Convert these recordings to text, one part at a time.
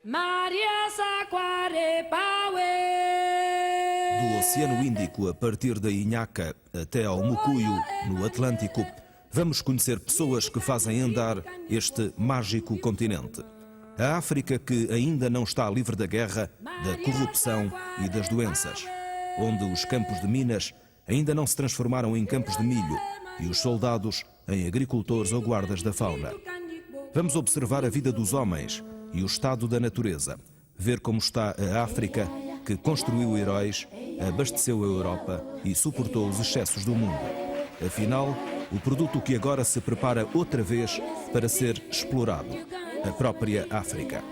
Do Oceano Índico, a partir da Inhaca até ao Mucuyo, no Atlântico, vamos conhecer pessoas que fazem andar este mágico continente. A África que ainda não está livre da guerra, da corrupção e das doenças. Onde os campos de minas ainda não se transformaram em campos de milho e os soldados em agricultores ou guardas da fauna. Vamos observar a vida dos homens e o estado da natureza. Ver como está a África, que construiu heróis, abasteceu a Europa e suportou os excessos do mundo. Afinal, o produto que agora se prepara outra vez para ser explorado, a própria África.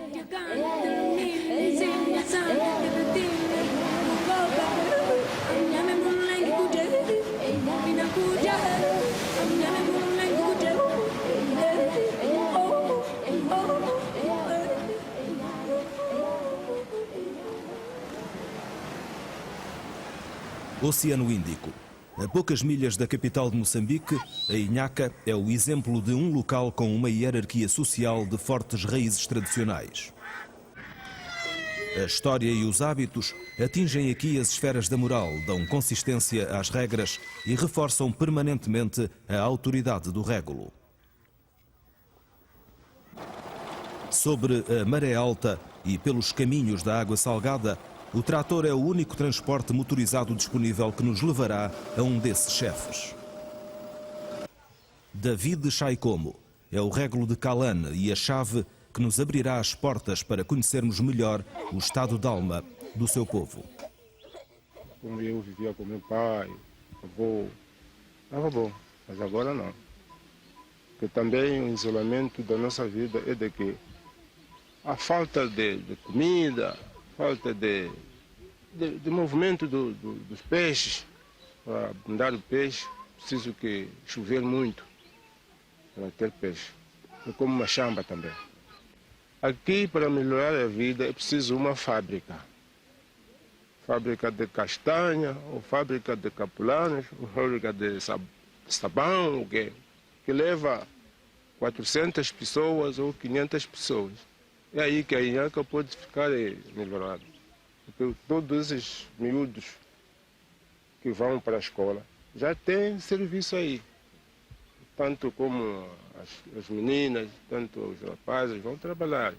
Oceano Índico. A poucas milhas da capital de Moçambique, a Inhaca é o exemplo de um local com uma hierarquia social de fortes raízes tradicionais. A história e os hábitos atingem aqui as esferas da moral, dão consistência às regras e reforçam permanentemente a autoridade do régulo. Sobre a maré alta e pelos caminhos da água salgada, o trator é o único transporte motorizado disponível que nos levará a um desses chefes. David Chaikomo é o régulo de Kalane e a chave que nos abrirá as portas para conhecermos melhor o estado de alma do seu povo. Como eu vivia com meu pai, avô, estava bom, mas agora não. Porque também o isolamento da nossa vida é de que a falta de comida, falta de movimento dos peixes, para andar o peixe, preciso que chover muito para ter peixe. É como uma chamba também. Aqui, para melhorar a vida, é preciso uma fábrica. Fábrica de castanha, ou fábrica de capulanas, ou fábrica de sabão, que leva 400 pessoas ou 500 pessoas. É aí que a Inhaca pode ficar melhorada. Porque todos esses miúdos que vão para a escola já têm serviço aí. Tanto como as meninas, tanto os rapazes vão trabalhar.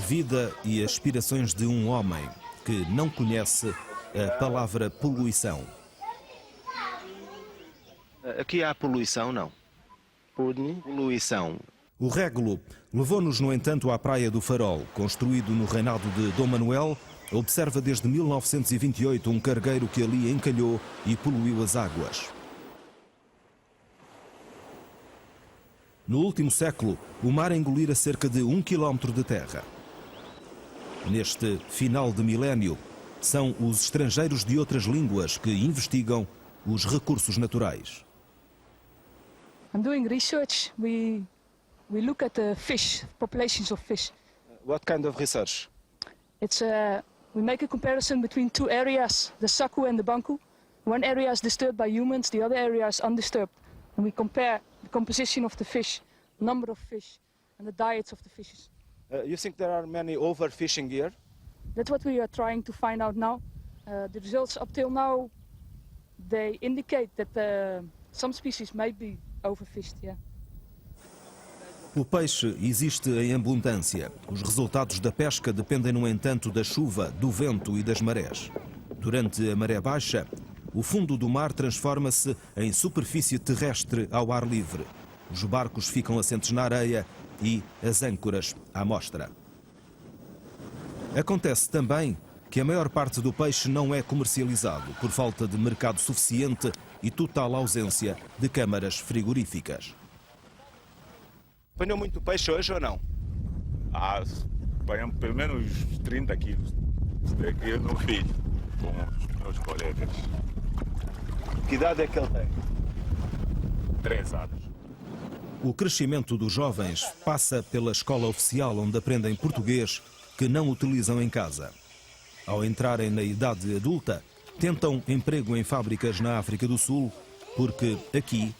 Vida e aspirações de um homem que não conhece a palavra poluição. Aqui há poluição, não? Poluição. O régulo levou-nos, no entanto, à Praia do Farol, construído no reinado de Dom Manuel. Observa desde 1928 um cargueiro que ali encalhou e poluiu as águas. No último século, o mar engolira cerca de 1 quilómetro de terra. Neste final de milénio, são os estrangeiros de outras línguas que investigam os recursos naturais. I'm doing research. We look at the fish, populations of fish. What kind of research? It's we make a comparison between two areas, the Saku and the Banku. One area is disturbed by humans, the other area is undisturbed. And we compare the composition of the fish, number of fish, and the diets of the fishes. You think there are many overfishing here? That's what we are trying to find out now. The results up till now, they indicate that some species might be overfished, yeah. O peixe existe em abundância. Os resultados da pesca dependem, no entanto, da chuva, do vento e das marés. Durante a maré baixa, o fundo do mar transforma-se em superfície terrestre ao ar livre. Os barcos ficam assentes na areia e as âncoras à mostra. Acontece também que a maior parte do peixe não é comercializado por falta de mercado suficiente e total ausência de câmaras frigoríficas. Apanhou muito peixe hoje ou não? Apanhamos pelo menos 30 quilos. Isso daqui eu não fiz com os meus colegas. Que idade é que ele tem? 3 anos. O crescimento dos jovens passa pela escola oficial, onde aprendem português que não utilizam em casa. Ao entrarem na idade adulta, tentam emprego em fábricas na África do Sul, porque aqui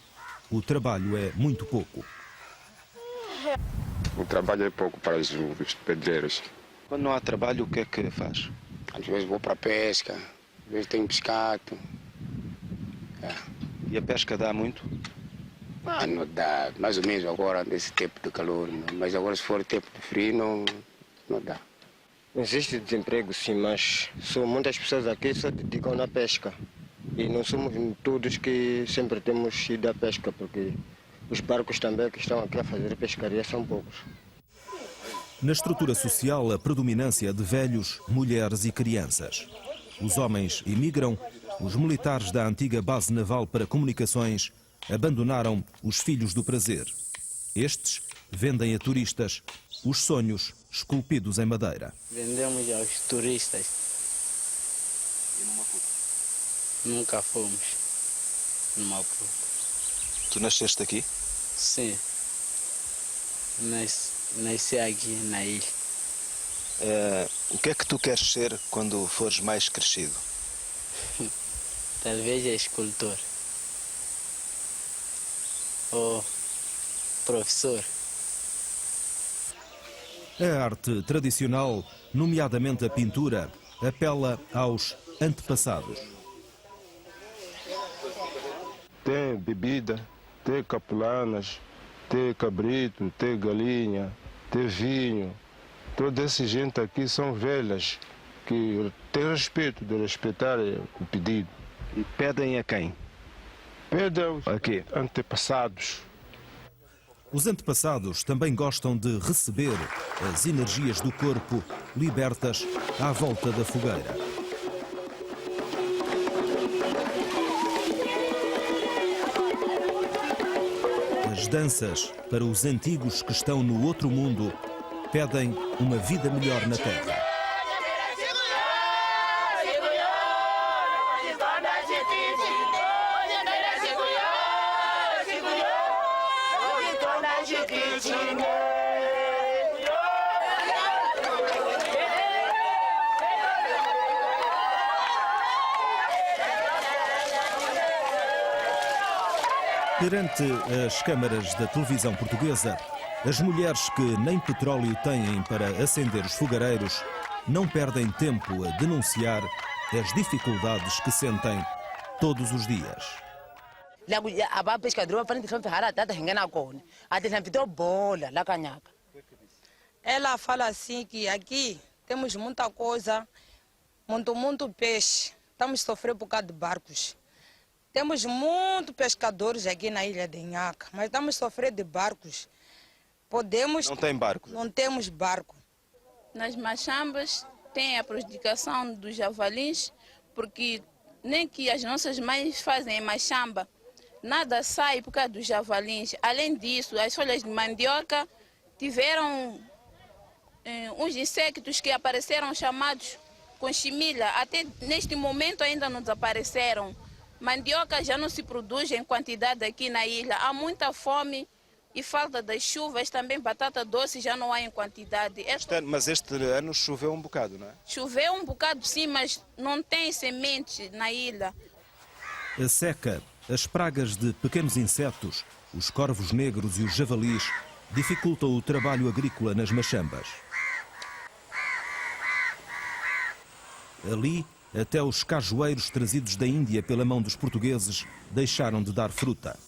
o trabalho é muito pouco. O trabalho é pouco para os pedreiros. Quando não há trabalho, o que é que faz? Às vezes vou para a pesca, às vezes tenho pescado. E a pesca dá muito? Não dá, mais ou menos agora, nesse tempo de calor. Não. Mas agora, se for tempo de frio, não dá. Existe desemprego, sim, mas são muitas pessoas aqui que se dedicam na pesca. E não somos todos que sempre temos ido à pesca, porque os barcos também que estão aqui a fazer pescaria são poucos. Na estrutura social, a predominância de velhos, mulheres e crianças. Os homens emigram, os militares da antiga base naval para comunicações abandonaram os filhos do prazer. Estes vendem a turistas os sonhos esculpidos em madeira. Vendemos aos turistas. E no Maputo? Nunca fomos no Maputo. Tu nasceste aqui? Sim. Nasci aqui na ilha. O que é que tu queres ser quando fores mais crescido? Talvez escultor. Ou professor. A arte tradicional, nomeadamente a pintura, apela aos antepassados. Tem bebida, tem capulanas, tem cabrito, tem galinha, tem vinho. Toda essa gente aqui são velhas, que têm respeito de respeitar o pedido. E pedem a quem? Pedem aos Aqui. antepassados. Os antepassados também gostam de receber as energias do corpo libertas à volta da fogueira. As danças, para os antigos que estão no outro mundo, pedem uma vida melhor na Terra. Perante as câmaras da televisão portuguesa, as mulheres que nem petróleo têm para acender os fogareiros não perdem tempo a denunciar as dificuldades que sentem todos os dias. Ela fala assim que aqui temos muita coisa, muito peixe. Estamos sofrendo por causa de barcos. Temos muitos pescadores aqui na ilha de Inhaca, mas estamos sofrendo de barcos. Não tem barco? Não temos barco. Nas machambas tem a prejudicação dos javalins, porque nem que as nossas mães fazem em machamba, nada sai por causa dos javalins. Além disso, as folhas de mandioca tiveram uns insectos que apareceram chamados conchimilha. Até neste momento ainda não desapareceram. Mandioca já não se produz em quantidade aqui na ilha. Há muita fome e falta das chuvas. Também batata doce já não há em quantidade. Mas este ano choveu um bocado, não é? Choveu um bocado sim, mas não tem semente na ilha. A seca, as pragas de pequenos insetos, os corvos negros e os javalis dificultam o trabalho agrícola nas machambas. Ali, até os cajueiros trazidos da Índia pela mão dos portugueses deixaram de dar fruta.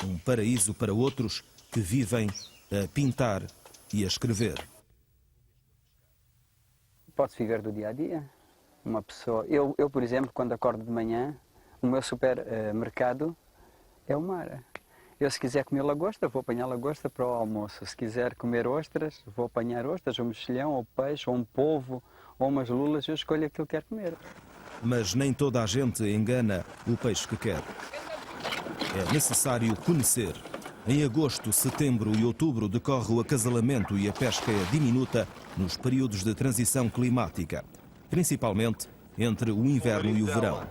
Um paraíso para outros que vivem a pintar e a escrever. Pode-se viver do dia a dia. Uma pessoa, eu, por exemplo, quando acordo de manhã, o meu supermercado é o mar. Eu, se quiser comer lagosta, vou apanhar lagosta para o almoço. Se quiser comer ostras, vou apanhar ostras, ou mexilhão, ou peixe, ou um polvo, ou umas lulas, eu escolho aquilo que quero comer. Mas nem toda a gente engana o peixe que quer. É necessário conhecer. Em agosto, setembro e outubro decorre o acasalamento e a pesca é diminuta nos períodos de transição climática, principalmente entre o inverno e o verão.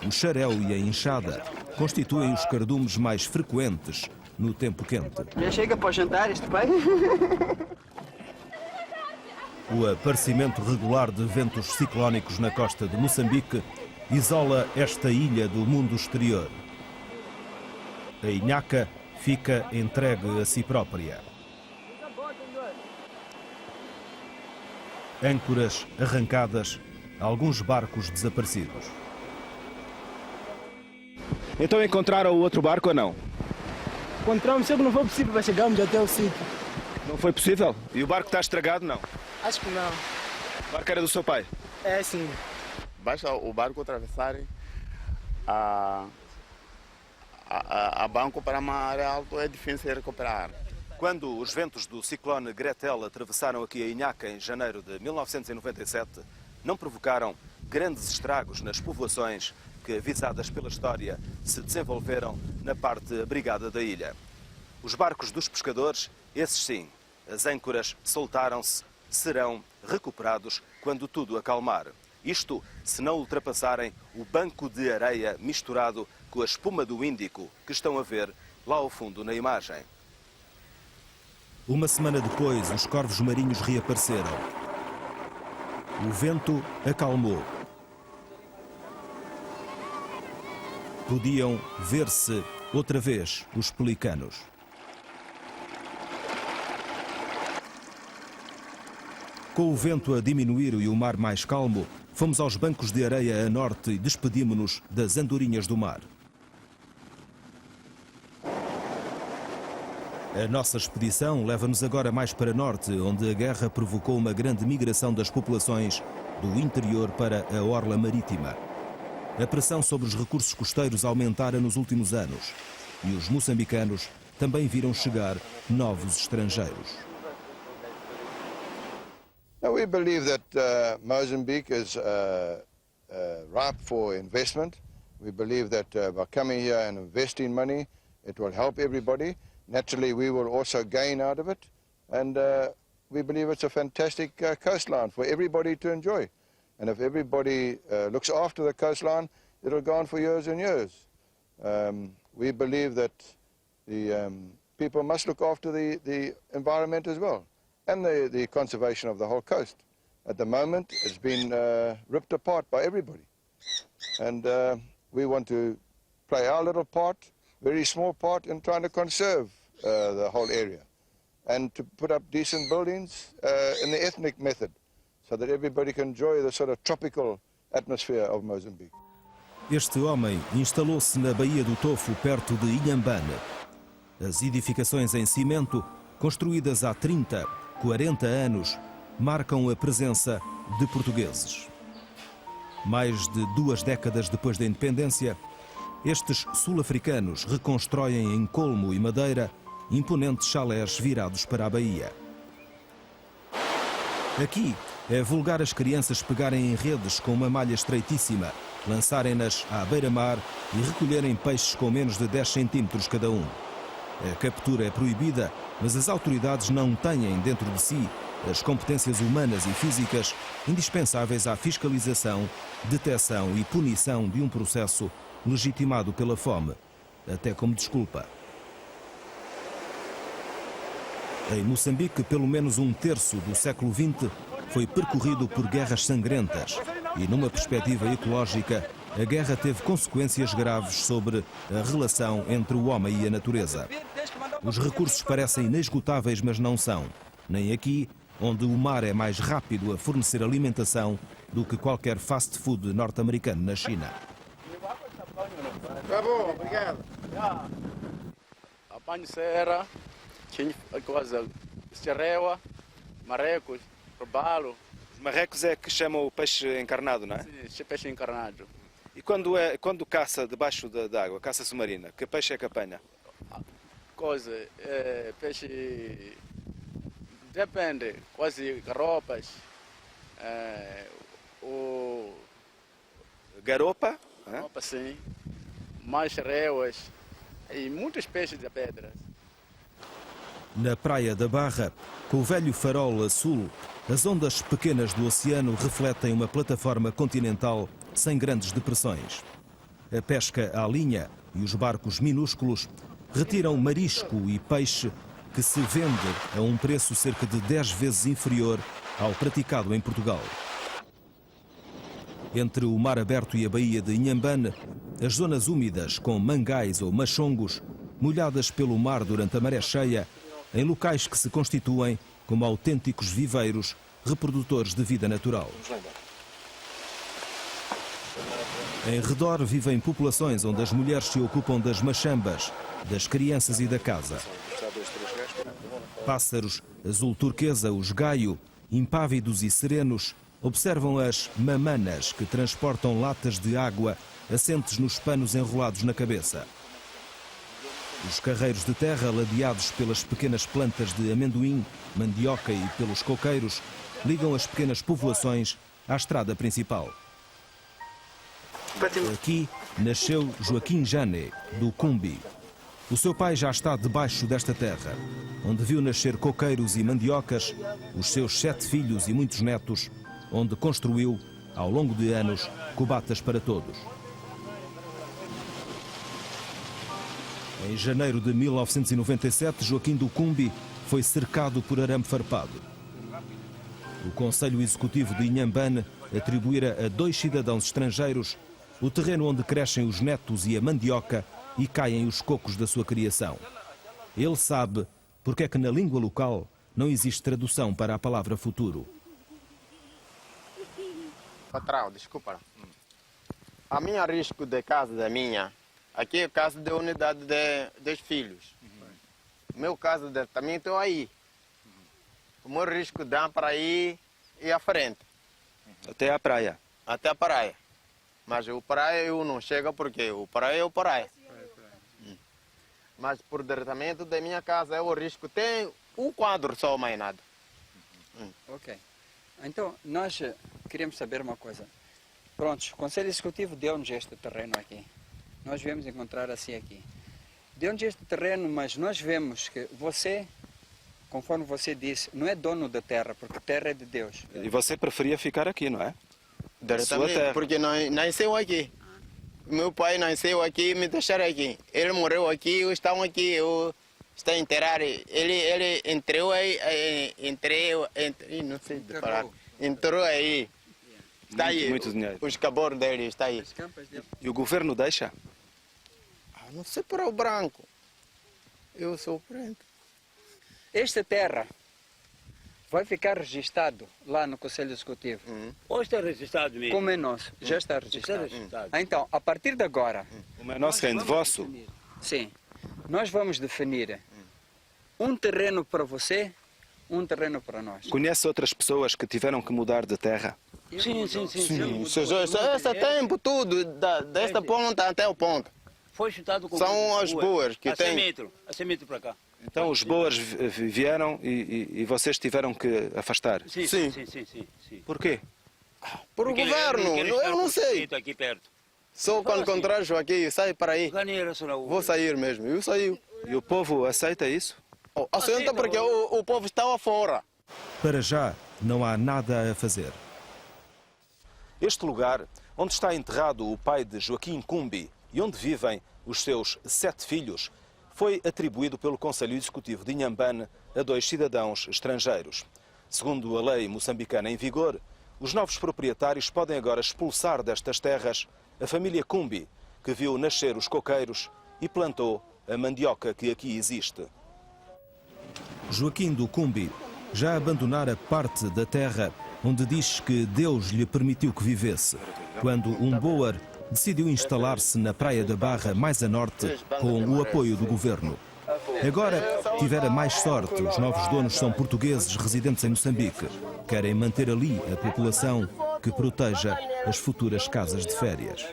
O xaréu e a enxada constituem os cardumes mais frequentes no tempo quente. Já chega para o jantar este pai? O aparecimento regular de ventos ciclónicos na costa de Moçambique isola esta ilha do mundo exterior. A Inhaca fica entregue a si própria. Âncoras arrancadas, alguns barcos desaparecidos. Então encontraram o outro barco ou não? Encontramos, só que não foi possível para chegarmos até o sítio. Não foi possível? E o barco está estragado, não? Acho que não. O barco era do seu pai? É, sim. Basta o barco atravessar a banco para uma área alta, é difícil recuperar. Quando os ventos do ciclone Gretel atravessaram aqui a Inhaca em janeiro de 1997, não provocaram grandes estragos nas povoações que, avisadas pela história, se desenvolveram na parte abrigada da ilha. Os barcos dos pescadores, esses sim, as âncoras soltaram-se, serão recuperados quando tudo acalmar. Isto se não ultrapassarem o banco de areia misturado com a espuma do Índico que estão a ver lá ao fundo na imagem. Uma semana depois, os corvos marinhos reapareceram. O vento acalmou. Podiam ver-se outra vez os pelicanos. Com o vento a diminuir e o mar mais calmo, fomos aos bancos de areia a norte e despedimos-nos das andorinhas do mar. A nossa expedição leva-nos agora mais para norte, onde a guerra provocou uma grande migração das populações do interior para a orla marítima. A pressão sobre os recursos costeiros aumentara nos últimos anos e os moçambicanos também viram chegar novos estrangeiros. Now we believe that Mozambique is ripe for investment. We believe that by coming here and investing money, it will help everybody. Naturally, we will also gain out of it, and we believe it's a fantastic coastline for everybody to enjoy. And if everybody looks after the coastline, it'll go on for years and years. We believe that the people must look after the environment as well, and the conservation of the whole coast. At the moment, it's been ripped apart by everybody. And we want to play our little part, very small part, in trying to conserve the whole area and to put up decent buildings in the ethnic method so that everybody can enjoy the sort of tropical atmosphere of Mozambique. Este homem instalou-se na Baía do Tofo, perto de Inhambane. As edificações em cimento, construídas há 30, 40 anos, marcam a presença de portugueses. Mais de 2 décadas depois da independência, estes sul-africanos reconstroem em colmo e madeira imponentes chalés virados para a baía. Aqui é vulgar as crianças pegarem em redes com uma malha estreitíssima, lançarem-nas à beira-mar e recolherem peixes com menos de 10 centímetros cada um. A captura é proibida, mas as autoridades não têm dentro de si as competências humanas e físicas indispensáveis à fiscalização, detecção e punição de um processo legitimado pela fome, até como desculpa. Em Moçambique, pelo menos 1/3 do século XX foi percorrido por guerras sangrentas e, numa perspectiva ecológica, a guerra teve consequências graves sobre a relação entre o homem e a natureza. Os recursos parecem inesgotáveis, mas não são. Nem aqui, onde o mar é mais rápido a fornecer alimentação do que qualquer fast food norte-americano na China. Tá bom, obrigado. Apanho serra, tinha coisa, serreua, marrecos, robalo. Os marrecos é que chamam o peixe encarnado, não é? Sim, peixe encarnado. E quando caça debaixo da água, caça submarina, que peixe é que apanha? Coisa, peixe... Depende, quase garopas, Garopa? Garopa, sim. Mais réuas e muitos peixes de pedras. Na Praia da Barra, com o velho farol a sul, as ondas pequenas do oceano refletem uma plataforma continental sem grandes depressões. A pesca à linha e os barcos minúsculos retiram marisco e peixe que se vende a um preço cerca de 10 vezes inferior ao praticado em Portugal. Entre o mar aberto e a baía de Inhambane, as zonas úmidas com mangais ou machongos, molhadas pelo mar durante a maré cheia, em locais que se constituem como autênticos viveiros reprodutores de vida natural. Em redor vivem populações onde as mulheres se ocupam das machambas, das crianças e da casa. Pássaros azul turquesa, os gaio, impávidos e serenos, observam as mamanas que transportam latas de água assentes nos panos enrolados na cabeça. Os carreiros de terra, ladeados pelas pequenas plantas de amendoim, mandioca e pelos coqueiros, ligam as pequenas povoações à estrada principal. Aqui nasceu Joaquim Jane, do Cumbi. O seu pai já está debaixo desta terra, onde viu nascer coqueiros e mandiocas, os seus 7 filhos e muitos netos, onde construiu, ao longo de anos, cubatas para todos. Em janeiro de 1997, Joaquim do Cumbi foi cercado por arame farpado. O Conselho Executivo de Inhambane atribuíra a 2 cidadãos estrangeiros o terreno onde crescem os netos e a mandioca e caem os cocos da sua criação. Ele sabe porque é que na língua local não existe tradução para a palavra futuro. Patrão, desculpa. A minha risco de casa da minha, aqui é casa de unidade dos filhos. O meu caso também estou aí. O meu risco dá para ir e à frente. Até a praia? Até a praia. Mas o praia eu não chego porque o praia é o praia. Mas por diretamente da minha casa é o risco. Tem um quadro só, mais nada. Ok. Então, nós queremos saber uma coisa. Prontos, o Conselho Executivo deu-nos este terreno aqui. Nós viemos encontrar assim aqui. Deu-nos este terreno, mas nós vemos que você, conforme você disse, não é dono da terra, porque terra é de Deus. E você preferia ficar aqui, não é? Diretamente, porque nasceu aqui. Meu pai nasceu aqui e me deixaram aqui. Ele morreu aqui, eu estava aqui, eu estou enterrado. Ele entrou aí, não sei de falar. Entrou aí. Está aí. Muito dinheiro. Os cabos dele está aí. E o governo deixa? Não sei para o branco. Eu sou preto. Esta terra vai ficar registrado lá no Conselho Executivo. Ou está registrado mesmo? Como é nosso, já está registrado. Então, a partir de agora... Como é nosso, é vosso? Sim. Nós vamos definir um terreno para você, um terreno para nós. Conhece outras pessoas que tiveram que mudar de terra? Sim. Esse tempo tudo, desta ponta até o ponto. Foi chutado com são as boas que tem. A 100 metros para cá. Então os boas vieram e vocês tiveram que afastar? Sim. Por quê? Por o governo, eu não sei. Aqui perto. Só quando encontrar aqui, sai para aí. Vou sair mesmo, eu saí. E o povo aceita isso? Aceita porque o povo estava fora. Para já, não há nada a fazer. Este lugar, onde está enterrado o pai de Joaquim Cumbi e onde vivem os seus 7 filhos, foi atribuído pelo Conselho Executivo de Inhambane a 2 cidadãos estrangeiros. Segundo a lei moçambicana em vigor, os novos proprietários podem agora expulsar destas terras a família Cumbi, que viu nascer os coqueiros e plantou a mandioca que aqui existe. Joaquim do Cumbi já abandonara parte da terra onde diz que Deus lhe permitiu que vivesse, quando um boer decidiu instalar-se na Praia da Barra, mais a norte, com o apoio do governo. Agora tivera mais sorte. Os novos donos são portugueses residentes em Moçambique. Querem manter ali a população que proteja as futuras casas de férias.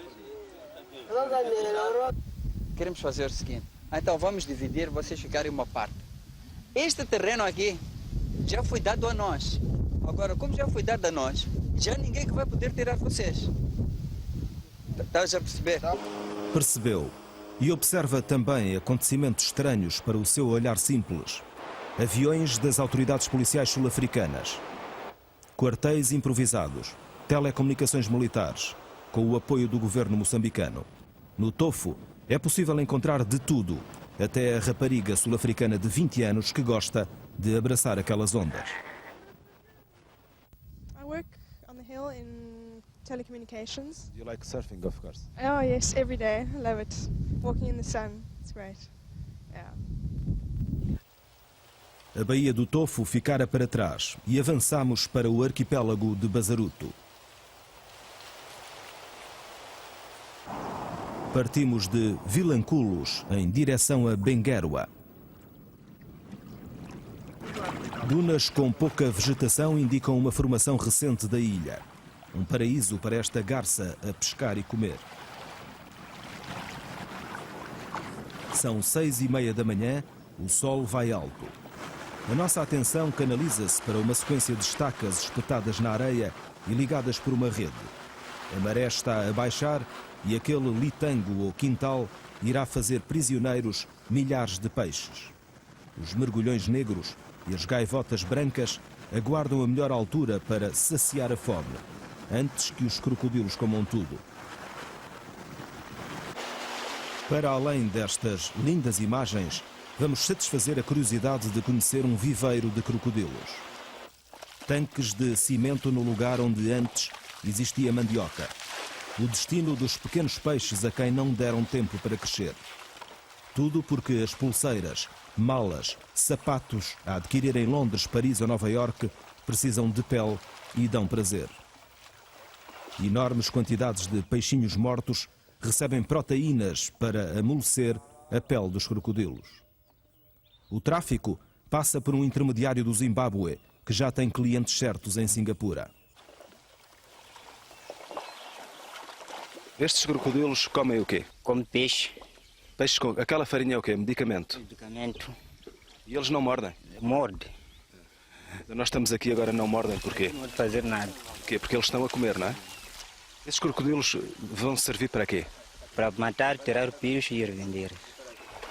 Queremos fazer o seguinte. Então vamos dividir, vocês ficarem uma parte. Este terreno aqui já foi dado a nós. Agora, como já foi dado a nós, já ninguém que vai poder tirar vocês. Estás a perceber? Percebeu. E observa também acontecimentos estranhos para o seu olhar simples. Aviões das autoridades policiais sul-africanas. Quartéis improvisados. Telecomunicações militares. Com o apoio do governo moçambicano. No Tofo é possível encontrar de tudo. Até a rapariga sul-africana de 20 anos que gosta de abraçar aquelas ondas. on the hill in telecommunications. You like surfing, of course. Oh yes, every day. I love it. Walking in the sun, it's great. Yeah. A Baía do Tofo ficara para trás e avançamos para o arquipélago de Bazaruto. Partimos de Vilanculos em direção a Benguerua. Dunas com pouca vegetação indicam uma formação recente da ilha. Um paraíso para esta garça a pescar e comer. São 6:30 da manhã, o sol vai alto. A nossa atenção canaliza-se para uma sequência de estacas espetadas na areia e ligadas por uma rede. A maré está a baixar e aquele litango ou quintal irá fazer prisioneiros milhares de peixes. Os mergulhões negros e as gaivotas brancas aguardam a melhor altura para saciar a fome, antes que os crocodilos comam tudo. Para além destas lindas imagens, vamos satisfazer a curiosidade de conhecer um viveiro de crocodilos. Tanques de cimento no lugar onde antes existia mandioca. O destino dos pequenos peixes a quem não deram tempo para crescer. Tudo porque as pulseiras, malas, sapatos a adquirir em Londres, Paris ou Nova Iorque precisam de pele e dão prazer. Enormes quantidades de peixinhos mortos recebem proteínas para amolecer a pele dos crocodilos. O tráfico passa por um intermediário do Zimbábue, que já tem clientes certos em Singapura. Estes crocodilos comem o quê? Comem peixe. Peixe com... Aquela farinha é o quê? Medicamento? Medicamento. E eles não mordem? Morde. Nós estamos aqui agora não mordem porquê? Não pode fazer nada. Porquê? Porque eles estão a comer, não é? Esses crocodilos vão servir para quê? Para matar, tirar o peixe e ir vender.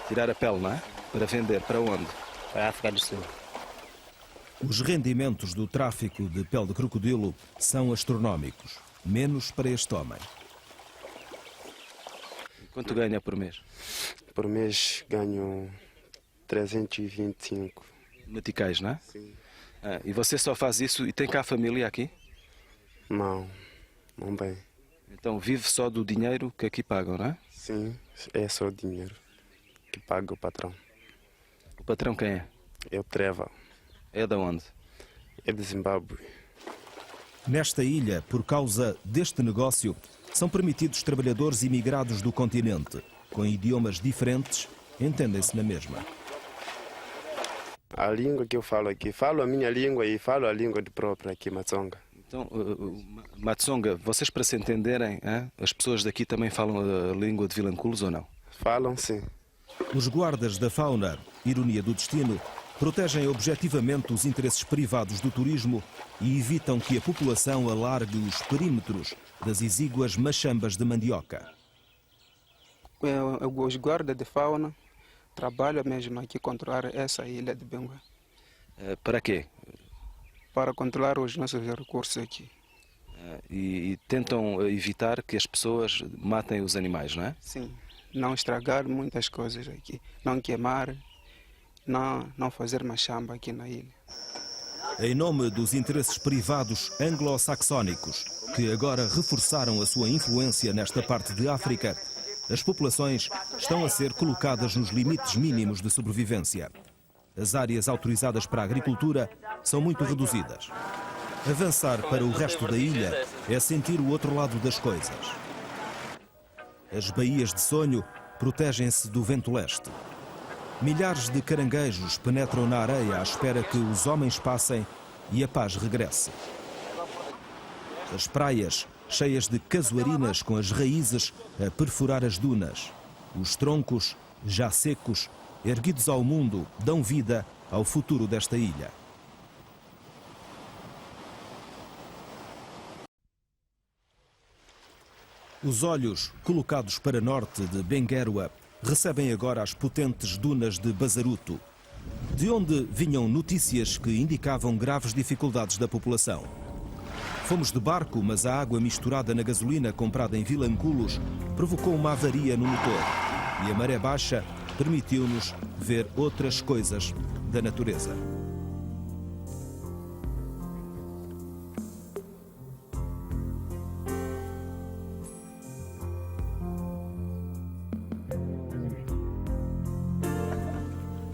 Tirar a pele, não é? Para vender. Para onde? Para a África do Sul. Os rendimentos do tráfico de pele de crocodilo são astronómicos. Menos para este homem. Quanto ganha por mês? Por mês ganho 325. Meticais, não é? Sim. E você só faz isso e tem cá a família aqui? Não bem. Então vive só do dinheiro que aqui pagam, não é? Sim, é só o dinheiro que paga o patrão. O patrão quem é? É o Treva. É de onde? É de Zimbábue. Nesta ilha, por causa deste negócio, são permitidos trabalhadores imigrados do continente, com idiomas diferentes, entendem-se na mesma. A língua que eu falo aqui, falo a minha língua e falo a língua de própria aqui, Matsonga. Então, Matsonga, vocês para se entenderem, as pessoas daqui também falam a língua de Vilanculos ou não? Falam, sim. Os guardas da fauna, ironia do destino, protegem objetivamente os interesses privados do turismo e evitam que a população alargue os perímetros das exíguas machambas de mandioca. Os guardas de fauna trabalham mesmo aqui controlar essa ilha de Bengué. Para quê? Para controlar os nossos recursos aqui. E tentam evitar que as pessoas matem os animais, não é? Sim, não estragar muitas coisas aqui, não queimar, não fazer machamba aqui na ilha. Em nome dos interesses privados anglo-saxónicos, que agora reforçaram a sua influência nesta parte de África, as populações estão a ser colocadas nos limites mínimos de sobrevivência. As áreas autorizadas para a agricultura são muito reduzidas. Avançar para o resto da ilha é sentir o outro lado das coisas. As baías de sonho protegem-se do vento leste. Milhares de caranguejos penetram na areia à espera que os homens passem e a paz regresse. As praias, cheias de casuarinas com as raízes a perfurar as dunas. Os troncos, já secos, erguidos ao mundo, dão vida ao futuro desta ilha. Os olhos, colocados para norte de Benguerua, recebem agora as potentes dunas de Bazaruto, de onde vinham notícias que indicavam graves dificuldades da população. Fomos de barco, mas a água misturada na gasolina comprada em Vilanculos provocou uma avaria no motor e a maré baixa permitiu-nos ver outras coisas da natureza.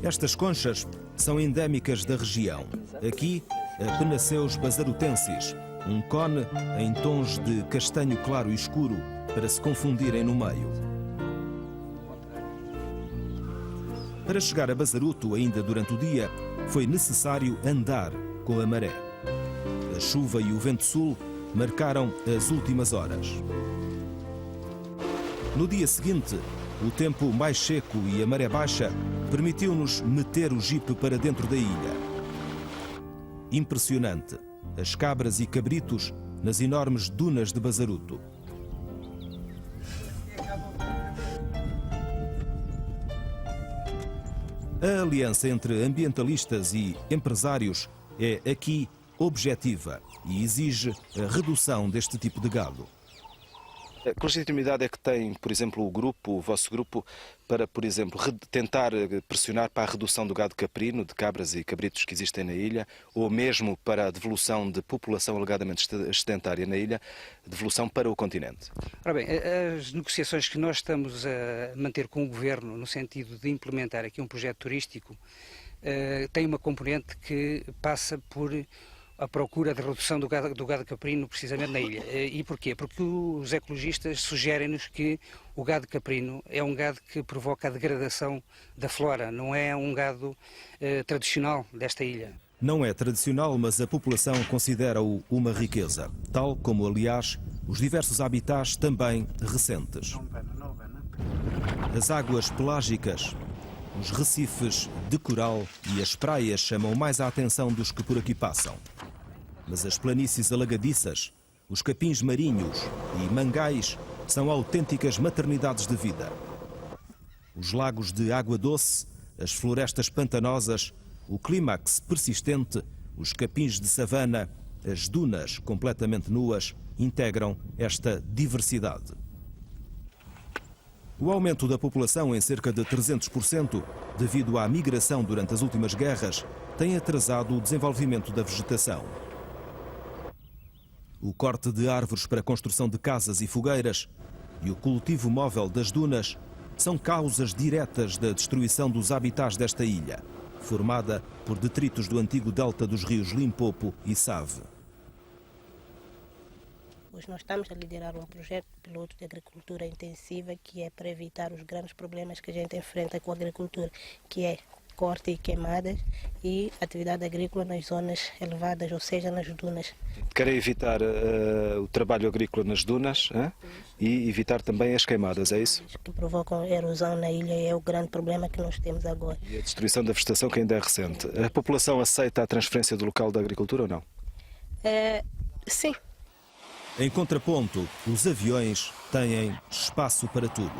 Estas conchas são endémicas da região. Aqui, a Penaceus bazarutensis, um cone em tons de castanho claro e escuro para se confundirem no meio. Para chegar a Bazaruto ainda durante o dia, foi necessário andar com a maré. A chuva e o vento sul marcaram as últimas horas. No dia seguinte, o tempo mais seco e a maré baixa permitiu-nos meter o jipe para dentro da ilha. Impressionante, as cabras e cabritos nas enormes dunas de Bazaruto. A aliança entre ambientalistas e empresários é aqui objetiva e exige a redução deste tipo de gado. Que legitimidade é que tem, por exemplo, o vosso grupo, para, por exemplo, tentar pressionar para a redução do gado caprino, de cabras e cabritos que existem na ilha, ou mesmo para a devolução de população alegadamente excedentária na ilha, devolução para o continente? Ora bem, as negociações que nós estamos a manter com o Governo, no sentido de implementar aqui um projeto turístico, tem uma componente que passa por a procura de redução do gado caprino precisamente na ilha. E porquê? Porque os ecologistas sugerem-nos que o gado caprino é um gado que provoca a degradação da flora, não é um gado tradicional desta ilha. Não é tradicional, mas a população considera-o uma riqueza, tal como, aliás, os diversos habitats também recentes. As águas pelágicas, os recifes de coral e as praias chamam mais a atenção dos que por aqui passam. Mas as planícies alagadiças, os capins marinhos e mangais são autênticas maternidades de vida. Os lagos de água doce, as florestas pantanosas, o clímax persistente, os capins de savana, as dunas completamente nuas, integram esta diversidade. O aumento da população em cerca de 300%, devido à migração durante as últimas guerras, tem atrasado o desenvolvimento da vegetação. O corte de árvores para a construção de casas e fogueiras e o cultivo móvel das dunas são causas diretas da destruição dos habitats desta ilha, formada por detritos do antigo delta dos rios Limpopo e Save. Hoje nós estamos a liderar um projeto piloto de agricultura intensiva que é para evitar os grandes problemas que a gente enfrenta com a agricultura, que é corte e queimadas e atividade agrícola nas zonas elevadas, ou seja, nas dunas. Querem evitar o trabalho agrícola nas dunas e evitar também as queimadas, é isso? Que provocam erosão na ilha é o grande problema que nós temos agora. E a destruição da vegetação que ainda é recente. A população aceita a transferência do local da agricultura ou não? Sim. Em contraponto, os aviões têm espaço para tudo.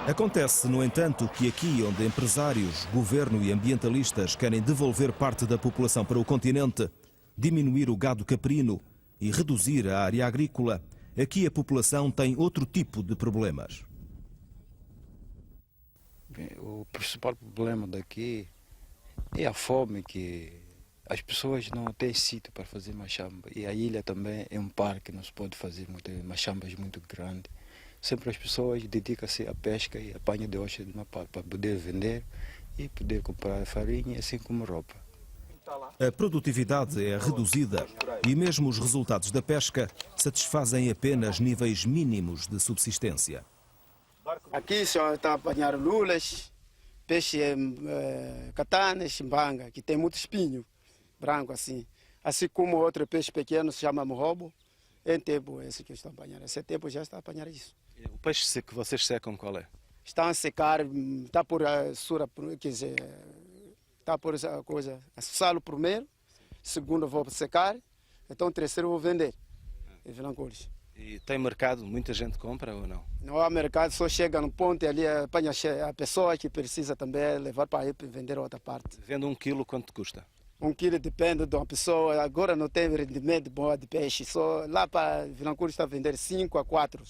Acontece, no entanto, que aqui onde empresários, governo e ambientalistas querem devolver parte da população para o continente, diminuir o gado caprino e reduzir a área agrícola, aqui a população tem outro tipo de problemas. Bem, o principal problema daqui é a fome, que as pessoas não têm sítio para fazer machamba. E a ilha também é um parque, não se pode fazer machambas muito grandes. Sempre as pessoas dedicam-se à pesca e apanham de ostra para poder vender e poder comprar farinha, assim como roupa. A produtividade é reduzida e mesmo os resultados da pesca satisfazem apenas níveis mínimos de subsistência. Aqui só está a apanhar lulas, peixe catana, chimbanga, que tem muito espinho branco assim. Assim como outro peixe pequeno se chama morrobo. Em tempo esse que estão a apanhar. Esse tempo já está a apanhar isso. O peixe que vocês secam qual é? Estão a secar, está por a sura, quer dizer, está por essa coisa, assá-lo primeiro, segundo vou secar, então terceiro vou vender. E tem mercado? Muita gente compra ou não? Não há mercado, só chega no ponto ali, apanha a pessoa que precisa também levar para ir vender a outra parte. Vende 1 quilo, quanto custa? 1 quilo depende de uma pessoa, agora não tem rendimento bom de peixe, só lá para Vilanculo está a vender 5 a 4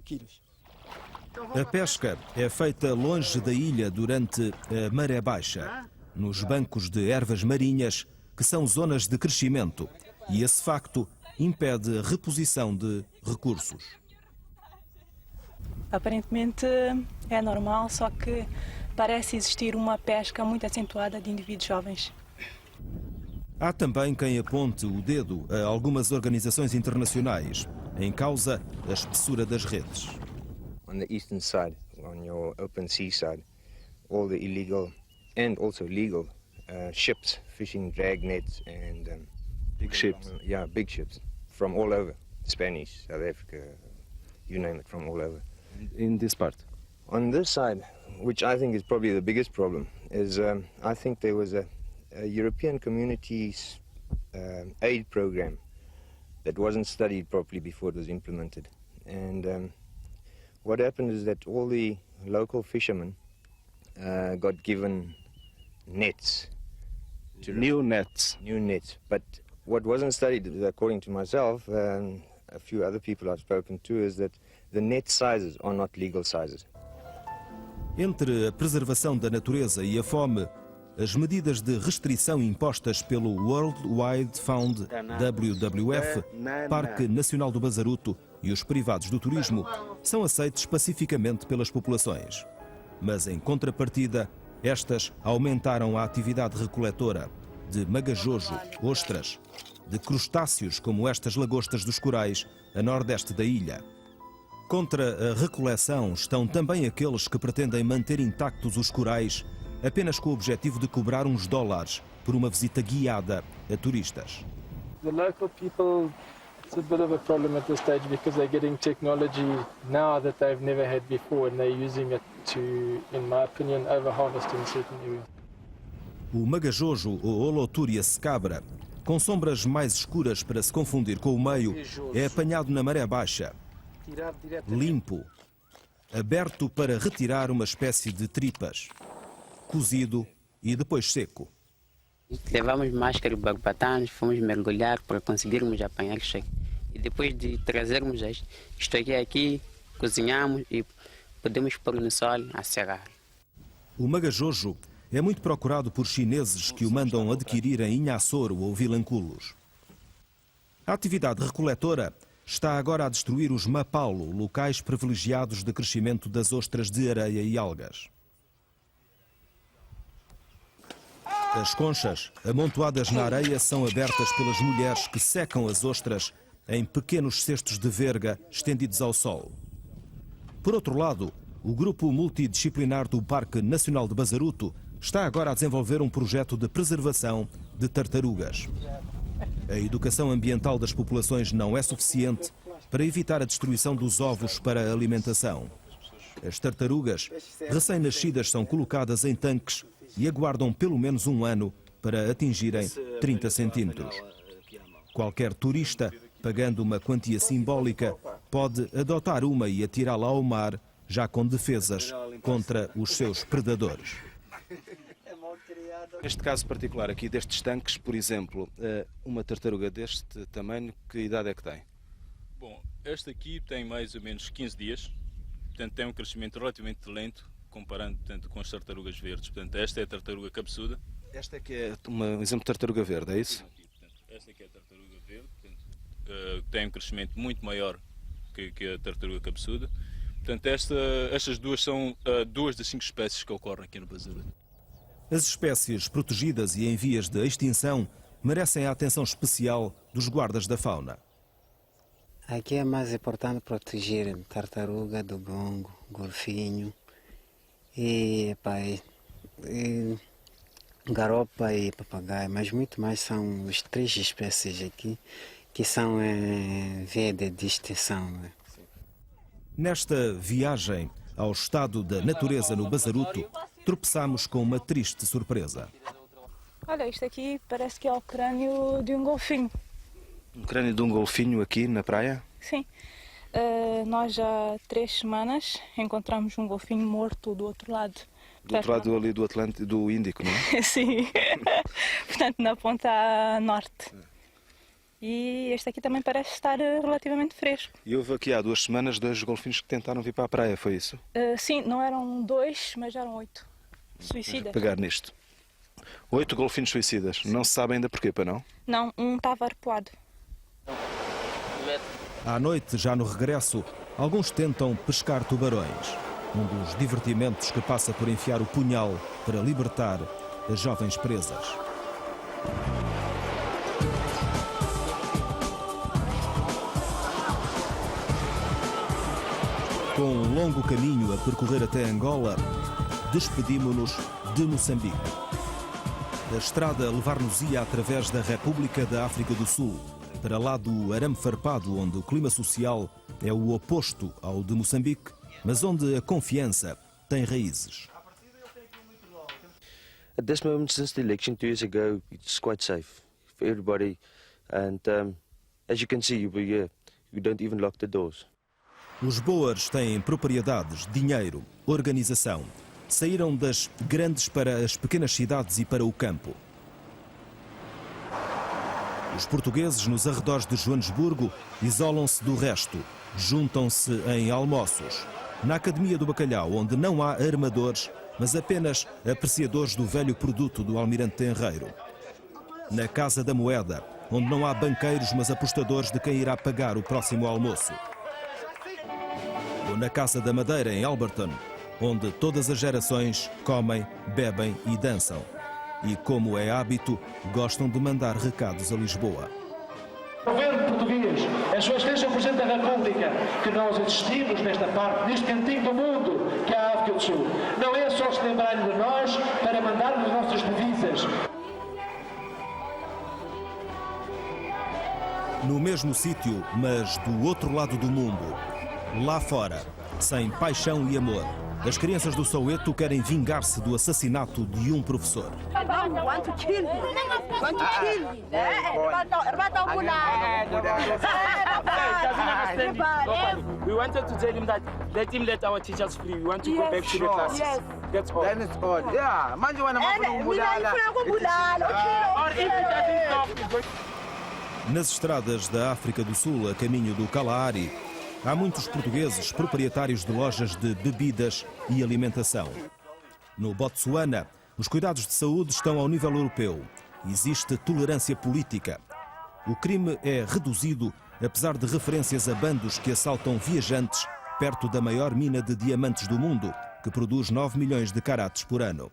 quilos. A pesca é feita longe da ilha durante a maré baixa, nos bancos de ervas marinhas, que são zonas de crescimento, e esse facto impede a reposição de recursos. Aparentemente é normal, só que parece existir uma pesca muito acentuada de indivíduos jovens. Há também quem aponte o dedo a algumas organizações internacionais, em causa a espessura das redes. On the eastern side, on your open sea side, all the illegal and also legal ships, fishing drag nets and big ships. Yeah, big ships from all over, Spanish, South Africa, you name it, from all over. In this part? On this side, which I think is probably the biggest problem, is I think there was a European Community's aid program that wasn't studied properly before it was implemented. And what happened is that all the local fishermen got given nets. New nets. New nets. But what wasn't studied, according to myself and a few other people I've spoken to, is that the net sizes are not legal sizes. Entre a preservação da natureza e a fome, as medidas de restrição impostas pelo World Wide Fund WWF, Parque Nacional do Bazaruto e os privados do turismo são aceites pacificamente pelas populações. Mas, em contrapartida, estas aumentaram a atividade recoletora de magajojo, ostras, de crustáceos como estas lagostas dos corais a nordeste da ilha. Contra a recoleção estão também aqueles que pretendem manter intactos os corais apenas com o objetivo de cobrar uns dólares por uma visita guiada a turistas. The local people, it's a bit of a problem at this stage because they're getting technology now that they've never had before and they're using it to, in my opinion, over-harvest in certain areas. O magajojo ou Holothuria secabra, com sombras mais escuras para se confundir com o meio, é apanhado na maré baixa, limpo, aberto para retirar uma espécie de tripas, cozido e depois seco. Levamos máscara e bagpatanos, fomos mergulhar para conseguirmos apanhar isto aqui. E depois de trazermos isto aqui, cozinhamos e podemos pôr no sol a serrar. O magajojo é muito procurado por chineses que o mandam adquirir em Inhassoro ou Vilanculos. A atividade recoletora está agora a destruir os mapaulo, locais privilegiados de crescimento das ostras de areia e algas. As conchas, amontoadas na areia, são abertas pelas mulheres que secam as ostras em pequenos cestos de verga estendidos ao sol. Por outro lado, o grupo multidisciplinar do Parque Nacional de Bazaruto está agora a desenvolver um projeto de preservação de tartarugas. A educação ambiental das populações não é suficiente para evitar a destruição dos ovos para a alimentação. As tartarugas recém-nascidas são colocadas em tanques e aguardam pelo menos um ano para atingirem 30 centímetros. Qualquer turista, pagando uma quantia simbólica, pode adotar uma e atirá-la ao mar, já com defesas contra os seus predadores. Neste caso particular aqui destes tanques, por exemplo, uma tartaruga deste tamanho, que idade é que tem? Bom, esta aqui tem mais ou menos 15 dias, portanto tem um crescimento relativamente lento, comparando portanto, com as tartarugas verdes. Portanto, esta é a tartaruga cabeçuda. Esta é que é um exemplo de tartaruga verde, é isso? Esta aqui é a tartaruga verde, portanto, tem um crescimento muito maior que a tartaruga cabeçuda. Portanto, estas duas são 2 das 5 espécies que ocorrem aqui no Bazaruto. As espécies protegidas e em vias de extinção merecem a atenção especial dos guardas da fauna. Aqui é mais importante proteger tartaruga, dugong, golfinho e garopa e papagaio, mas muito mais são as 3 espécies aqui que são em via de extinção. Nesta viagem ao estado da natureza no Bazaruto, tropeçamos com uma triste surpresa. Olha, isto aqui parece que é o crânio de um golfinho. Um crânio de um golfinho aqui na praia? Sim. Nós há 3 semanas encontramos um golfinho morto do outro lado. Do outro lado ali do Atlântico, do Índico, não é? Sim. Portanto, na ponta norte. E este aqui também parece estar relativamente fresco. E houve aqui há 2 semanas 2 golfinhos que tentaram vir para a praia, foi isso? Sim, não eram 2, mas eram 8 suicidas. Pegar nisto. 8 golfinhos suicidas. Sim. Não se sabe ainda porquê, para não? Não, um estava arpoado. À noite, já no regresso, Alguns tentam pescar tubarões, um dos divertimentos que passa por enfiar o punhal para libertar as jovens presas. Com um longo caminho a percorrer até Angola, despedimos-nos de Moçambique. A estrada levar-nos-ia através da República da África do Sul, para lá do arame farpado, onde o clima social é o oposto ao de Moçambique, mas onde a confiança tem raízes. At this moment, since the election 2 years ago, it's quite safe for everybody. And as you can see, you don't even lock the doors. Os Boers têm propriedades, dinheiro, organização. Saíram das grandes para as pequenas cidades e para o campo. Os portugueses, nos arredores de Joanesburgo, isolam-se do resto, juntam-se em almoços. Na Academia do Bacalhau, onde não há armadores, mas apenas apreciadores do velho produto do Almirante Tenreiro. Na Casa da Moeda, onde não há banqueiros, mas apostadores de quem irá pagar o próximo almoço. Ou na Casa da Madeira, em Alberton, onde todas as gerações comem, bebem e dançam. E, como é hábito, gostam de mandar recados a Lisboa. O governo português, a sua excelência o Presidente da República, que nós existimos nesta parte, neste cantinho do mundo, que é a África do Sul. Não é só se lembrarem de nós para mandarmos as nossas divisas. No mesmo sítio, mas do outro lado do mundo, lá fora, sem paixão e amor, as crianças do Soweto querem vingar-se do assassinato de um professor. We wanted to tell him that let him let our teachers free. We want to go back to the classes. That's all. Then it's all. Yeah, manje wana mafuna or if he doesn't stop. Nas estradas da África do Sul, a caminho do Kalahari, há muitos portugueses proprietários de lojas de bebidas e alimentação. No Botsuana, os cuidados de saúde estão ao nível europeu. Existe tolerância política. O crime é reduzido, apesar de referências a bandos que assaltam viajantes perto da maior mina de diamantes do mundo, que produz 9 milhões de carates por ano.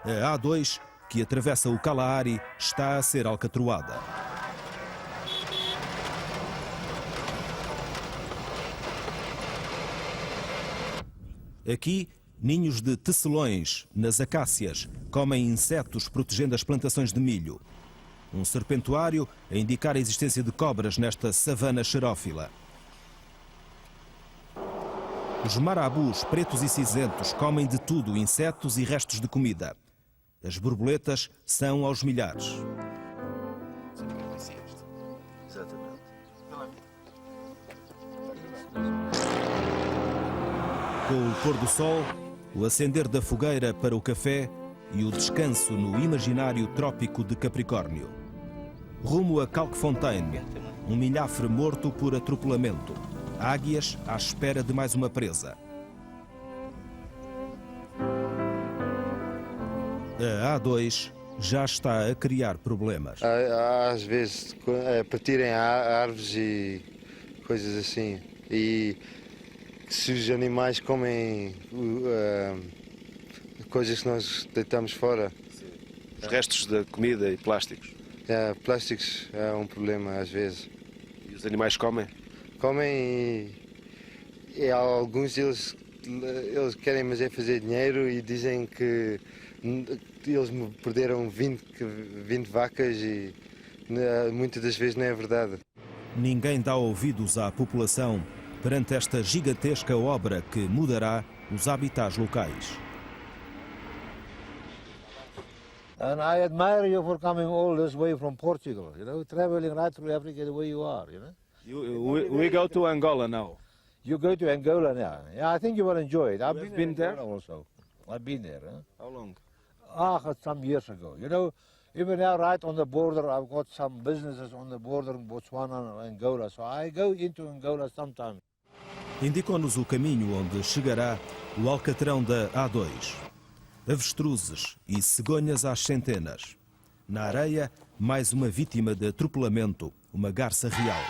A A2, que atravessa o Kalahari, está a ser alcatroada. Aqui, ninhos de tecelões nas acácias comem insetos protegendo as plantações de milho. Um serpentuário a indicar a existência de cobras nesta savana xerófila. Os marabus pretos e cinzentos comem de tudo, insetos e restos de comida. As borboletas são aos milhares. Com o pôr do sol, o acender da fogueira para o café e o descanso no imaginário trópico de Capricórnio. Rumo a Kalkfontein, um milhafre morto por atropelamento. Águias à espera de mais uma presa. A A2 já está a criar problemas. Às vezes partirem árvores e coisas assim. E se os animais comem coisas que nós deitamos fora. Os restos da comida e plásticos. Plásticos é um problema às vezes. E os animais comem? Comem e alguns eles querem mas é fazer dinheiro e dizem que eles perderam 20 vacas e muitas das vezes não é verdade. Ninguém dá ouvidos à população perante esta gigantesca obra que mudará os habitats locais. And I admire you for coming all this way from Portugal, traveling right through Africa the way you are, We go to Angola now. You go to Angola now. Yeah, I think you will enjoy it. I've been there also. I've been there. How long? Some years ago. Even now, right on the border, I've got some businesses on the border in Botswana and Angola, so I go into Angola sometimes. Indicou-nos o caminho onde chegará o alcatrão da A2. Avestruzes e cegonhas às centenas. Na areia, mais uma vítima de atropelamento, uma garça real.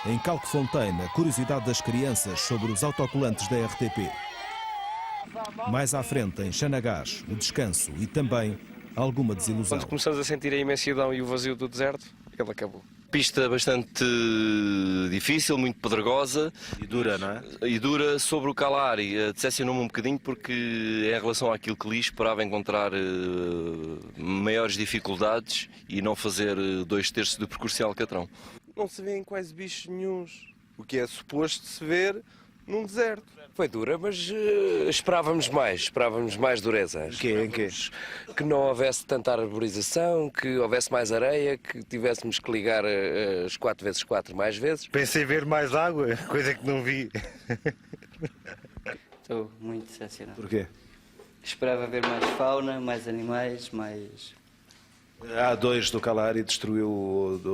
Em Calquefontein, a curiosidade das crianças sobre os autocolantes da RTP. Mais à frente, em Xanagás, o descanso e também alguma desilusão. Quando começamos a sentir a imensidão e o vazio do deserto, ele acabou. Pista bastante difícil, muito pedregosa. E dura, não é? E dura sobre o Kalahari. Decepcionou-me um bocadinho porque, em relação àquilo que li, esperava encontrar maiores dificuldades e não fazer 2/3 do percurso em Alcatrão. Não se vêem quase bichos nenhuns, o que é suposto se ver num deserto. Foi dura, mas esperávamos mais dureza. Em quê? Que não houvesse tanta arborização, que houvesse mais areia, que tivéssemos que ligar as 4x4 mais vezes. Pensei ver mais água, coisa que não vi. Estou muito decepcionado. Porquê? Esperava ver mais fauna, mais animais, mais... A A2 do Kalahari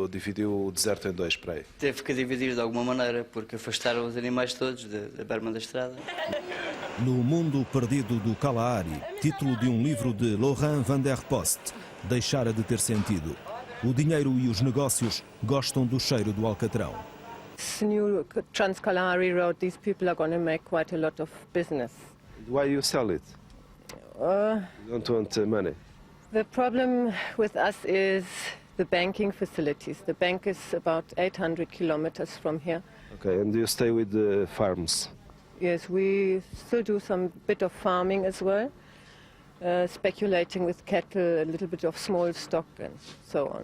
dividiu o deserto em dois, para aí. Teve que dividir de alguma maneira, porque afastaram os animais todos da berma da estrada. No Mundo Perdido do Kalahari, título de um livro de Laurent van der Post, deixara de ter sentido. O dinheiro e os negócios gostam do cheiro do alcatrão. This new Trans-Kalahari Road, these people are going to make quite a lot of business. Why you sell it? You don't want money? The problem with us is the banking facilities. The bank is about 800 kilometers from here. Okay, and you stay with the farms? Yes, we still do some bit of farming as well, speculating with cattle, a little bit of small stock and so on.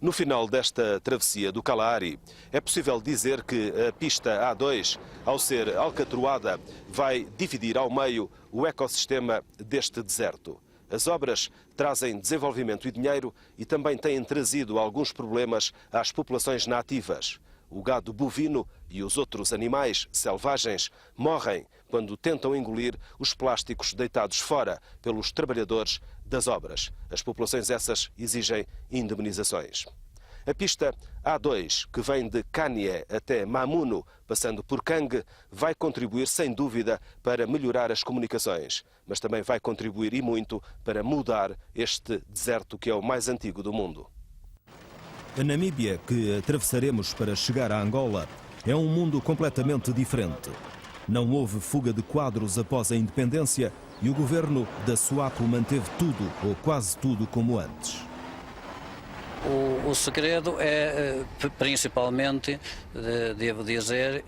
No final desta travessia do Kalahari, é possível dizer que a pista A2, ao ser alcatroada, vai dividir ao meio o ecossistema deste deserto. As obras trazem desenvolvimento e dinheiro e também têm trazido alguns problemas às populações nativas. O gado bovino e os outros animais selvagens morrem quando tentam engolir os plásticos deitados fora pelos trabalhadores das obras. As populações essas exigem indemnizações. A pista A2, que vem de Kanye até Mamuno, passando por Kangue, vai contribuir sem dúvida para melhorar as comunicações, mas também vai contribuir e muito para mudar este deserto que é o mais antigo do mundo. A Namíbia, que atravessaremos para chegar a Angola, é um mundo completamente diferente. Não houve fuga de quadros após a independência e o governo da SWAPO manteve tudo, ou quase tudo, como antes. O segredo é, principalmente, devo dizer,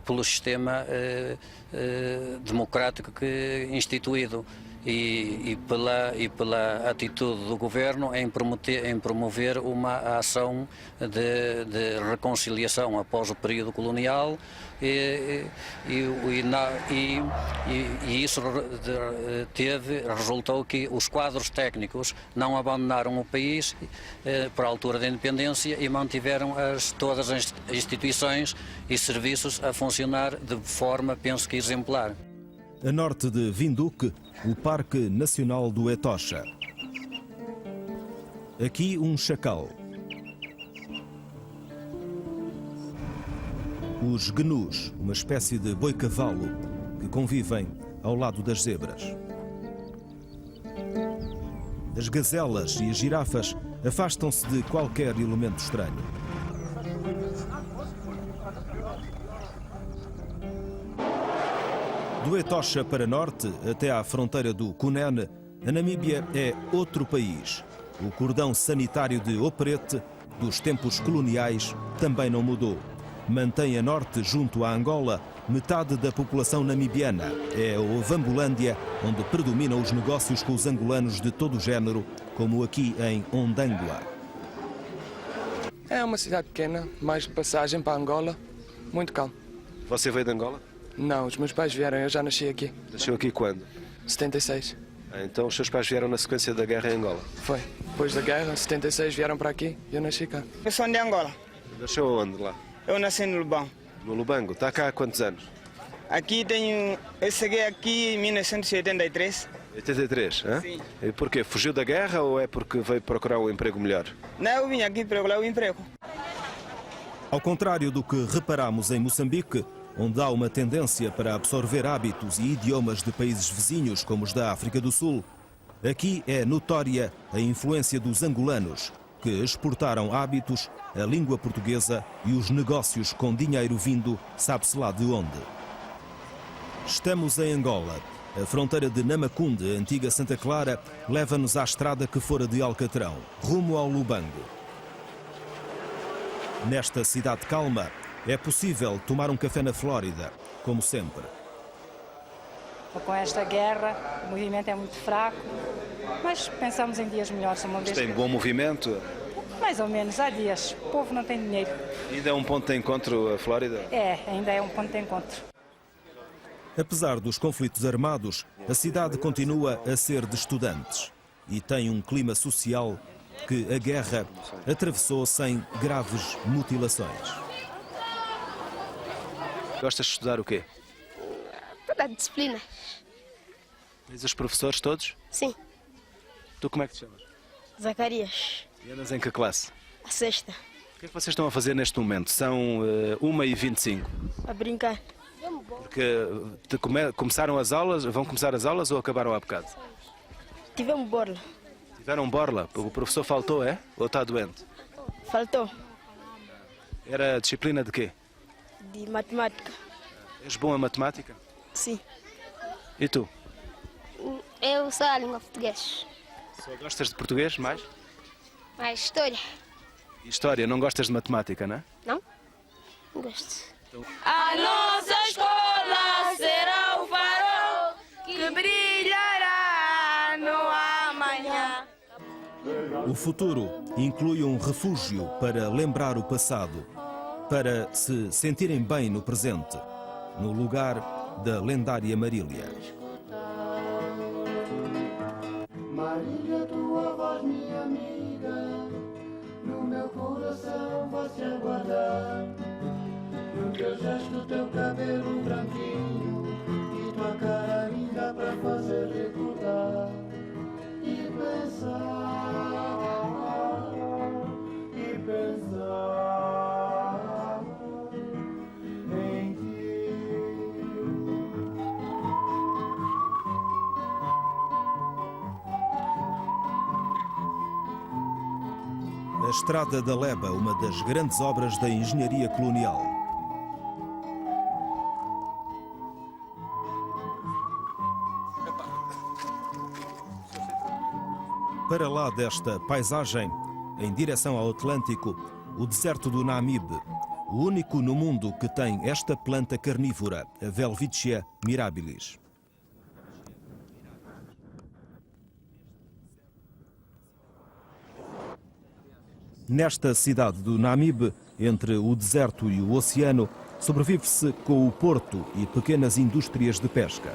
pelo sistema democrático instituído e pela atitude do governo em promover uma ação de reconciliação após o período colonial e isso resultou que os quadros técnicos não abandonaram o país por altura da independência e mantiveram todas as instituições e serviços a funcionar de forma, penso que, exemplar. A norte de Windhoek, o Parque Nacional do Etosha. Aqui um chacal. Os gnus, uma espécie de boi-cavalo, que convivem ao lado das zebras. As gazelas e as girafas afastam-se de qualquer elemento estranho. Do Etosha para norte, até à fronteira do Cunene, a Namíbia é outro país. O cordão sanitário de Operete, dos tempos coloniais, também não mudou. Mantém a norte, junto a Angola, metade da população namibiana. É a Ovambulândia, onde predominam os negócios com os angolanos de todo o género, como aqui em Ondangwa. É uma cidade pequena, mais de passagem para Angola, muito calmo. Você veio de Angola? Não, os meus pais vieram, eu já nasci aqui. Nasceu aqui quando? 76. Então os seus pais vieram na sequência da guerra em Angola? Foi. Depois da guerra, 76, vieram para aqui e eu nasci cá. Eu sou de Angola. Nasceu onde lá? Eu nasci no Lubango. No Lubango? Está cá há quantos anos? Aqui tenho... Eu cheguei aqui em 1983. 83, hein? Sim. E porquê? Fugiu da guerra ou é porque veio procurar um emprego melhor? Não, eu vim aqui procurar um emprego. Ao contrário do que reparamos em Moçambique, onde há uma tendência para absorver hábitos e idiomas de países vizinhos, como os da África do Sul, aqui é notória a influência dos angolanos, que exportaram hábitos, a língua portuguesa e os negócios com dinheiro vindo, sabe-se lá de onde. Estamos em Angola. A fronteira de Namacunde, antiga Santa Clara, leva-nos à estrada que fora de Alcatrão, rumo ao Lubango. Nesta cidade calma, é possível tomar um café na Flórida, como sempre. Com esta guerra, o movimento é muito fraco, mas pensamos em dias melhores. Uma vez Tem bom movimento? Mais ou menos, há dias. O povo não tem dinheiro. Ainda é um ponto de encontro a Flórida? É, ainda é um ponto de encontro. Apesar dos conflitos armados, a cidade continua a ser de estudantes e tem um clima social que a guerra atravessou sem graves mutilações. Gostas de estudar o quê? Toda a disciplina. Tens os professores todos? Sim. Tu como é que te chamas? Zacarias. E andas em que classe? A sexta. O que é que vocês estão a fazer neste momento? São 1h25. A brincar. Porque começaram as aulas, vão começar as aulas ou acabaram há bocado? Tivemos borla. Tiveram borla? O professor faltou, é? Ou está doente? Faltou. Era a disciplina de quê? De matemática. És bom em matemática? Sim. E tu? Eu sou a língua portuguesa. Só gostas de português mais? Mais história. E história, não gostas de matemática, não é? Não? Não gosto. A nossa escola será o farol que brilhará no amanhã. O futuro inclui um refúgio para lembrar o passado, para se sentirem bem no presente, no lugar da lendária Marília. Marília, tua voz, minha amiga, no meu coração vai se aguardar. No teu gesto, teu cabelo branquinho e tua cara linda pra fazer recordar e pensar em ti. A Estrada da Leba, uma das grandes obras da engenharia colonial. Para lá desta paisagem, em direção ao Atlântico, o deserto do Namibe, o único no mundo que tem esta planta carnívora, a Welwitschia mirabilis. Nesta cidade do Namibe, entre o deserto e o oceano, sobrevive-se com o porto e pequenas indústrias de pesca.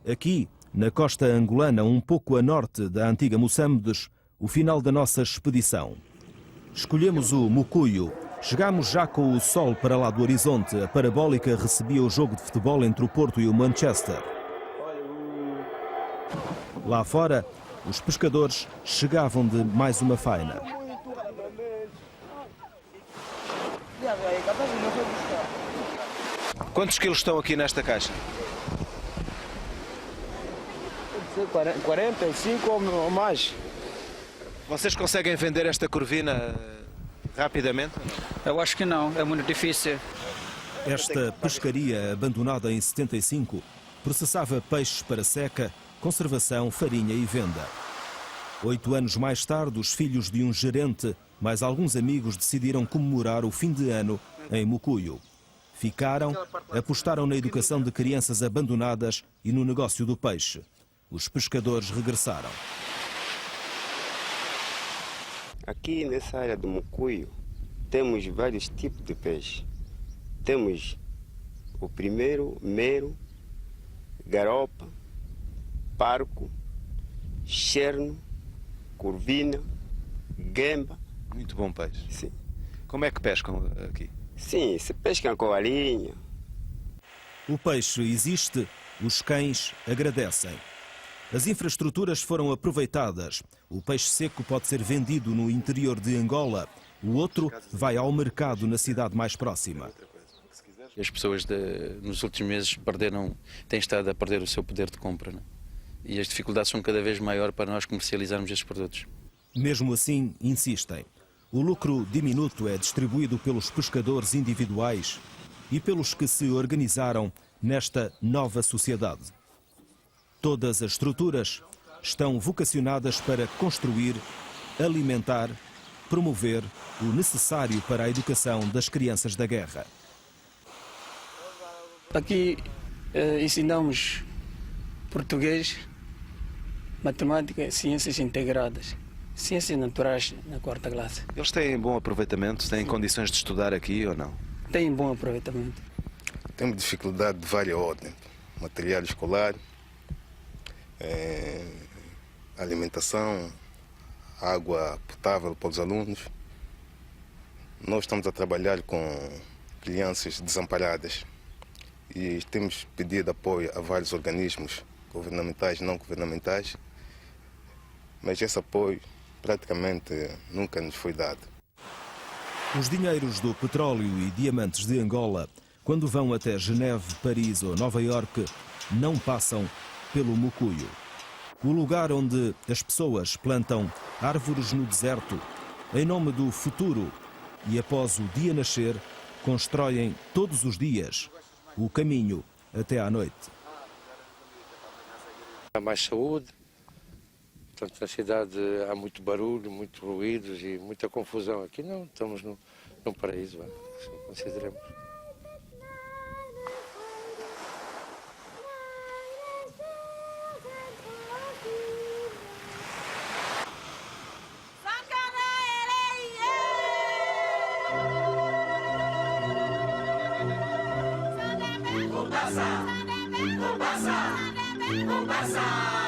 Aqui, na costa angolana, um pouco a norte da antiga Moçambique, o final da nossa expedição. Escolhemos o Mucuyo. Chegámos já com o sol para lá do horizonte. A parabólica recebia o jogo de futebol entre o Porto e o Manchester. Lá fora, os pescadores chegavam de mais uma faina. Quantos quilos estão aqui nesta caixa? 45 ou mais. Vocês conseguem vender esta corvina rapidamente? Eu acho que não, é muito difícil. Esta pescaria, abandonada em 75, processava peixes para seca, conservação, farinha e venda. 8 anos mais tarde, os filhos de um gerente, mais alguns amigos, decidiram comemorar o fim de ano em Mucuyo. Ficaram, apostaram na educação de crianças abandonadas e no negócio do peixe. Os pescadores regressaram. Aqui nessa área do Mucuyo temos vários tipos de peixe. Temos o primeiro, mero, garopa, parco, cherno, corvina, gamba. Muito bom peixe. Sim. Como é que pescam aqui? Sim, se pescam com a linha. O peixe existe, os cães agradecem. As infraestruturas foram aproveitadas. O peixe seco pode ser vendido no interior de Angola. O outro vai ao mercado na cidade mais próxima. As pessoas nos últimos meses têm estado a perder o seu poder de compra, né? e as dificuldades são cada vez maiores para nós comercializarmos estes produtos. Mesmo assim, insistem. O lucro diminuto é distribuído pelos pescadores individuais e pelos que se organizaram nesta nova sociedade. Todas as estruturas estão vocacionadas para construir, alimentar, promover o necessário para a educação das crianças da guerra. Aqui ensinamos português, matemática e ciências integradas. Ciências naturais na 4ª classe. Eles têm bom aproveitamento? Têm condições de estudar aqui ou não? Têm bom aproveitamento. Temos dificuldade de várias ordens. Material escolar, alimentação, água potável para os alunos. Nós estamos a trabalhar com crianças desamparadas e temos pedido apoio a vários organismos governamentais e não governamentais, mas esse apoio praticamente nunca nos foi dado. Os dinheiros do petróleo e diamantes de Angola, quando vão até Geneve, Paris ou Nova Iorque, não passam pelo Mucuyo. O lugar onde as pessoas plantam árvores no deserto, em nome do futuro, e após o dia nascer, constroem todos os dias o caminho até à noite. Há mais saúde, portanto na cidade há muito barulho, muitos ruídos e muita confusão. Aqui não, estamos num paraíso, assim consideramos. Mombasa,